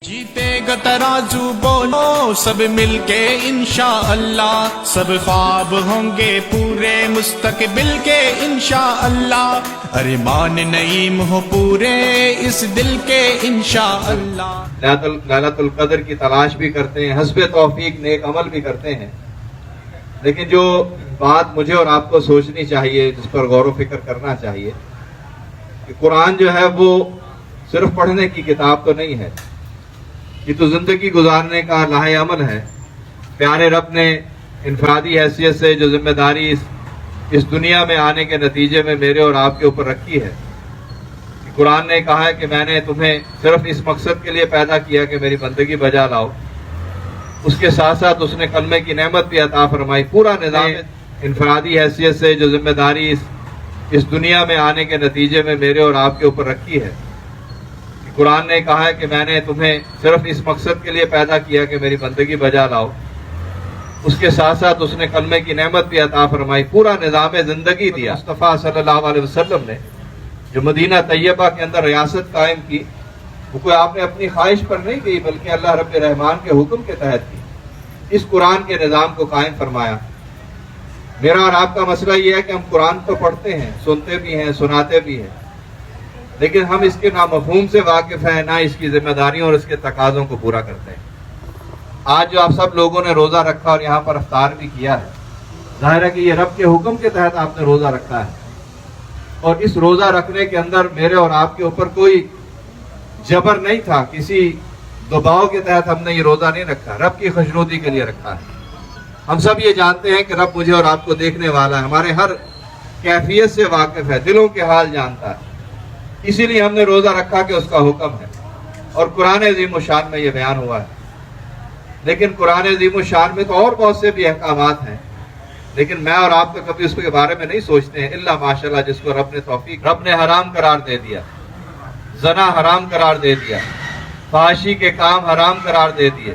جیتے گا ترازو بولو سب مل کے انشاءاللہ، سب خواب ہوں گے پورے مستقبل کے انشاءاللہ، ارمان نعیم ہو پورے اس دل کے انشاءاللہ۔ ليلۃ القدر کی تلاش بھی کرتے ہیں، حسب توفیق نیک عمل بھی کرتے ہیں، لیکن جو بات مجھے اور آپ کو سوچنی چاہیے، جس پر غور و فکر کرنا چاہیے کہ قرآن جو ہے وہ صرف پڑھنے کی کتاب تو نہیں ہے، یہ تو زندگی گزارنے کا لاہ عمل ہے۔ پیارے رب نے انفرادی حیثیت سے جو ذمہ داری اس دنیا میں آنے کے نتیجے میں میرے اور آپ کے اوپر رکھی ہے، قرآن نے کہا ہے کہ میں نے تمہیں صرف اس مقصد کے لیے پیدا کیا کہ میری بندگی بجا لاؤ، اس کے ساتھ ساتھ اس نے کلمے کی نعمت بھی عطا فرمائی۔ پورا نظام انفرادی حیثیت سے جو ذمہ داری اس دنیا میں آنے کے نتیجے میں میرے اور آپ کے اوپر رکھی ہے، قرآن نے کہا ہے کہ میں نے تمہیں صرف اس مقصد کے لیے پیدا کیا کہ میری بندگی بجا لاؤ، اس کے ساتھ ساتھ اس نے کلمے کی نعمت بھی عطا فرمائی، پورا نظام زندگی دیا۔ مصطفیٰ صلی اللہ علیہ وسلم نے جو مدینہ طیبہ کے اندر ریاست قائم کی، وہ کوئی آپ نے اپنی خواہش پر نہیں کی، بلکہ اللہ رب رحمان کے حکم کے تحت کی۔ اس قرآن کے نظام کو قائم فرمایا۔ میرا اور آپ کا مسئلہ یہ ہے کہ ہم قرآن تو پڑھتے ہیں، سنتے بھی ہیں، سناتے بھی ہیں، لیکن ہم اس کے نہ مفہوم سے واقف ہیں، نہ اس کی ذمہ داریوں اور اس کے تقاضوں کو پورا کرتے ہیں۔ آج جو آپ سب لوگوں نے روزہ رکھا اور یہاں پر افطار بھی کیا ہے، ظاہر ہے کہ یہ رب کے حکم کے تحت آپ نے روزہ رکھا ہے، اور اس روزہ رکھنے کے اندر میرے اور آپ کے اوپر کوئی جبر نہیں تھا، کسی دباؤ کے تحت ہم نے یہ روزہ نہیں رکھا، رب کی خوشنودی کے لیے رکھا ہے۔ ہم سب یہ جانتے ہیں کہ رب مجھے اور آپ کو دیکھنے والا ہے، ہمارے ہر کیفیت سے واقف ہے، دلوں کے حال جانتا ہے، اسی لیے ہم نے روزہ رکھا کہ اس کا حکم ہے، اور قرآن عظیم الشان میں یہ بیان ہوا ہے۔ لیکن قرآن عظیم الشان میں تو اور بہت سے بھی احکامات ہیں، لیکن میں اور آپ تو کبھی اس کے بارے میں نہیں سوچتے ہیں، الا ماشاءاللہ جس کو رب نے توفیق، رب نے حرام قرار دے دیا، زنا حرام قرار دے دیا، فحاشی کے کام حرام قرار دے دیے۔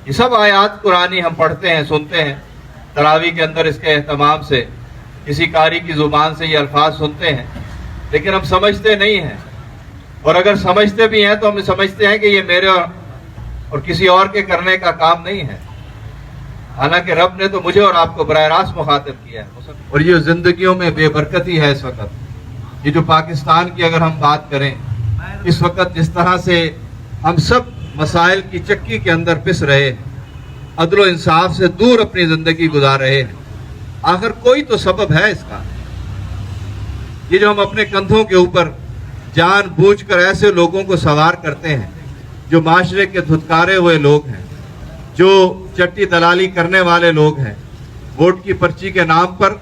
یہ سب آیات قرآنی ہم پڑھتے ہیں، سنتے ہیں، تراویح کے اندر اس کے اہتمام سے کسی قاری کی زبان سے یہ الفاظ سنتے ہیں، لیکن ہم سمجھتے نہیں ہیں، اور اگر سمجھتے بھی ہیں تو ہم سمجھتے ہیں کہ یہ میرے اور کسی اور کے کرنے کا کام نہیں ہے، حالانکہ رب نے تو مجھے اور آپ کو براہ راست مخاطب کیا ہے۔ اور یہ زندگیوں میں بے برکتی ہے اس وقت، یہ جو پاکستان کی اگر ہم بات کریں، اس وقت جس طرح سے ہم سب مسائل کی چکی کے اندر پس رہے ہیں، عدل و انصاف سے دور اپنی زندگی گزار رہے ہیں، آخر کوئی تو سبب ہے اس کا۔ یہ جو ہم اپنے کندھوں کے اوپر جان بوجھ کر ایسے لوگوں کو سوار کرتے ہیں جو معاشرے کے دھتکارے ہوئے لوگ ہیں، جو چٹی دلالی کرنے والے لوگ ہیں، ووٹ کی پرچی کے نام پر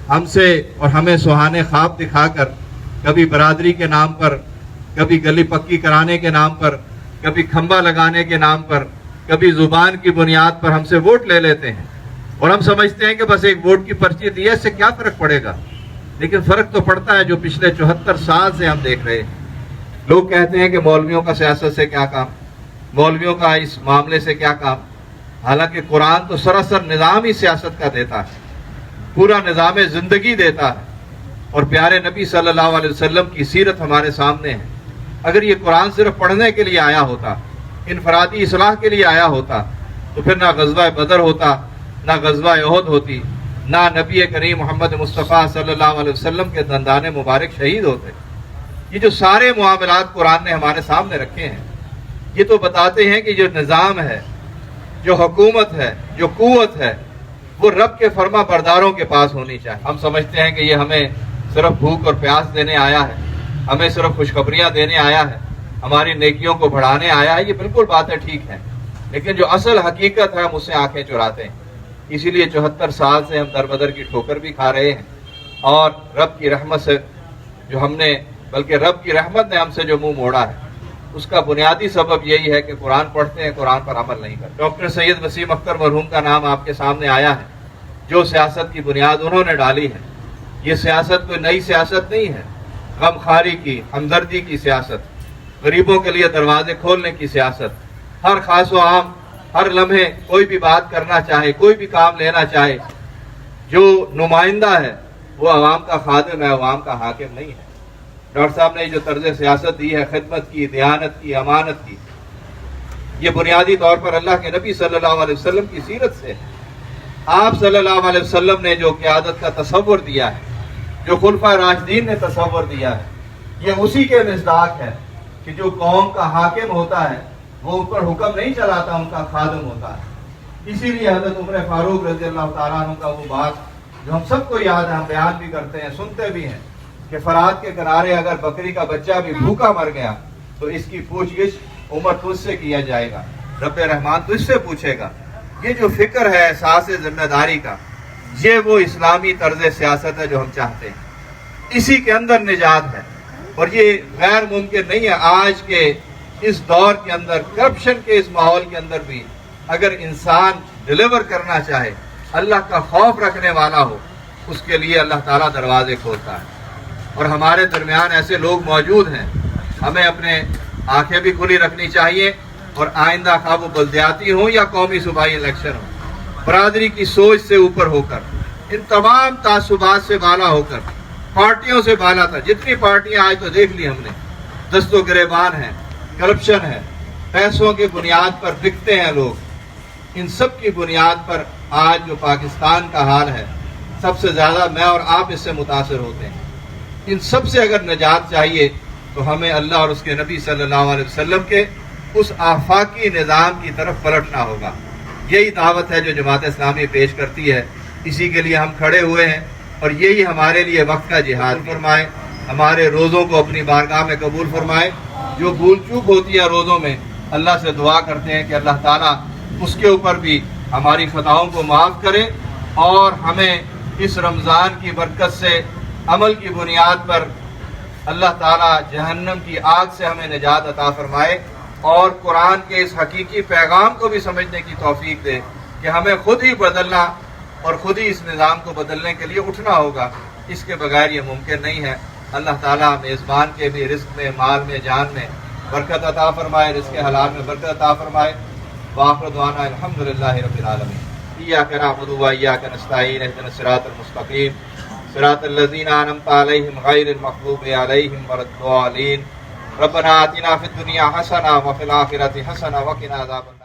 ہم سے اور ہمیں سہانے خواب دکھا کر، کبھی برادری کے نام پر، کبھی گلی پکی کرانے کے نام پر، کبھی کھمبا لگانے کے نام پر، کبھی زبان کی بنیاد پر ہم سے ووٹ لے لیتے ہیں، اور ہم سمجھتے ہیں کہ بس ایک ووٹ کی پرچی دی ہے، اس سے کیا فرق پڑے گا؟ لیکن فرق تو پڑتا ہے جو پچھلے 74 سال سے ہم دیکھ رہے ہیں۔ لوگ کہتے ہیں کہ مولویوں کا سیاست سے کیا کام، مولویوں کا اس معاملے سے کیا کام، حالانکہ قرآن تو سراسر نظام ہی سیاست کا دیتا ہے، پورا نظام زندگی دیتا ہے، اور پیارے نبی صلی اللہ علیہ وسلم کی سیرت ہمارے سامنے ہے۔ اگر یہ قرآن صرف پڑھنے کے لیے آیا ہوتا، انفرادی اصلاح کے لیے آیا ہوتا، تو پھر نہ غزوہ بدر ہوتا، نہ غزوہ احد ہوتی، نہ نبی کریم محمد مصطفیٰ صلی اللہ علیہ وسلم کے دندان مبارک شہید ہوتے۔ یہ جو سارے معاملات قرآن نے ہمارے سامنے رکھے ہیں، یہ تو بتاتے ہیں کہ جو نظام ہے، جو حکومت ہے، جو قوت ہے، وہ رب کے فرما برداروں کے پاس ہونی چاہیے۔ ہم سمجھتے ہیں کہ یہ ہمیں صرف بھوک اور پیاس دینے آیا ہے، ہمیں صرف خوشخبریاں دینے آیا ہے، ہماری نیکیوں کو بڑھانے آیا ہے۔ یہ بالکل باتیں ٹھیک ہیں، لیکن جو اصل حقیقت ہے ہم اس سے آنکھیں چراتے ہیں۔ اسی لیے 74 سال سے ہم در بدر کی ٹھوکر بھی کھا رہے ہیں، اور رب کی رحمت سے جو ہم نے، بلکہ رب کی رحمت نے ہم سے جو منہ موڑا ہے، اس کا بنیادی سبب یہی ہے کہ قرآن پڑھتے ہیں، قرآن پر عمل نہیں کرتے۔ ڈاکٹر سید وسیم اختر مرحوم کا نام آپ کے سامنے آیا ہے، جو سیاست کی بنیاد انہوں نے ڈالی ہے۔ یہ سیاست کوئی نئی سیاست نہیں ہے، غم خواری کی، ہمدردی کی سیاست، غریبوں کے لیے دروازے کھولنے کی سیاست، ہر خاص و عام ہر لمحے کوئی بھی بات کرنا چاہے، کوئی بھی کام لینا چاہے، جو نمائندہ ہے وہ عوام کا خادم ہے، عوام کا حاکم نہیں ہے۔ ڈاکٹر صاحب نے جو طرز سیاست دی ہے، خدمت کی، دیانت کی، امانت کی، یہ بنیادی طور پر اللہ کے نبی صلی اللہ علیہ وسلم کی سیرت سے ہے۔ آپ صلی اللہ علیہ وسلم نے جو قیادت کا تصور دیا ہے، جو خلفائے راشدین نے تصور دیا ہے، یہ اسی کے مصداق ہے کہ جو قوم کا حاکم ہوتا ہے وہ ان پر حکم نہیں چلاتا، ان کا خادم ہوتا ہے۔ اسی لیے حضرت عمر فاروق رضی اللہ تعالیٰ عنہ کا وہ بات جو ہم سب کو یاد ہے، ہم بیان بھی کرتے ہیں، سنتے بھی ہیں، کہ فرات کے کنارے اگر بکری کا بچہ بھی بھوکا مر گیا تو اس کی پوچھ گچھ عمر تجھ سے کیا جائے گا، رب رحمان تجھ سے پوچھے گا۔ یہ جو فکر ہے احساس ذمہ داری کا، یہ وہ اسلامی طرز سیاست ہے جو ہم چاہتے ہیں، اسی کے اندر نجات ہے۔ اور یہ غیر ممکن نہیں ہے آج کے اس دور کے اندر، کرپشن کے اس ماحول کے اندر بھی اگر انسان ڈیلیور کرنا چاہے، اللہ کا خوف رکھنے والا ہو، اس کے لیے اللہ تعالیٰ دروازے کھولتا ہے۔ اور ہمارے درمیان ایسے لوگ موجود ہیں، ہمیں اپنے آنکھیں بھی کھلی رکھنی چاہیے، اور آئندہ خواہ وہ بلدیاتی ہوں یا قومی صوبائی الیکشن ہو، برادری کی سوچ سے اوپر ہو کر، ان تمام تعصبات سے بالا ہو کر، پارٹیوں سے بالا تھا، جتنی پارٹیاں آج تو دیکھ لی ہم نے، دست و گریبان ہیں، کرپشن ہے، پیسوں کی بنیاد پر بکتے ہیں لوگ، ان سب کی بنیاد پر آج جو پاکستان کا حال ہے، سب سے زیادہ میں اور آپ اس سے متاثر ہوتے ہیں۔ ان سب سے اگر نجات چاہیے تو ہمیں اللہ اور اس کے نبی صلی اللہ علیہ وسلم کے اس آفاقی نظام کی طرف پلٹنا ہوگا۔ یہی دعوت ہے جو جماعت اسلامی پیش کرتی ہے، اسی کے لیے ہم کھڑے ہوئے ہیں، اور یہی ہمارے لیے وقت کا جہاد فرمائے، ہمارے روزوں کو اپنی بارگاہ میں قبول فرمائے۔ جو بھول چوک ہوتی ہے روزوں میں، اللہ سے دعا کرتے ہیں کہ اللہ تعالیٰ اس کے اوپر بھی ہماری خطاؤں کو معاف کرے، اور ہمیں اس رمضان کی برکت سے عمل کی بنیاد پر اللہ تعالیٰ جہنم کی آگ سے ہمیں نجات عطا فرمائے، اور قرآن کے اس حقیقی پیغام کو بھی سمجھنے کی توفیق دے کہ ہمیں خود ہی بدلنا اور خود ہی اس نظام کو بدلنے کے لیے اٹھنا ہوگا، اس کے بغیر یہ ممکن نہیں ہے۔ اللہ تعالیٰ میزبان کے بھی رزق میں، مال میں، جان میں برکت عطا فرمائے، رزق حلال میں برکت عطا فرمائے۔ وآخر دعوانا الحمدللہ رب العالمین۔ ایاک نعبد و ایاک نستعین، اہدنا الصراط المستقیم، صراط الذین انعمت علیہم غیر المغضوب علیہم ولا الضالین۔ ربنا آتنا فی الدنیا حسنہ وفی الآخرۃ حسنہ وقنا عذاب النار۔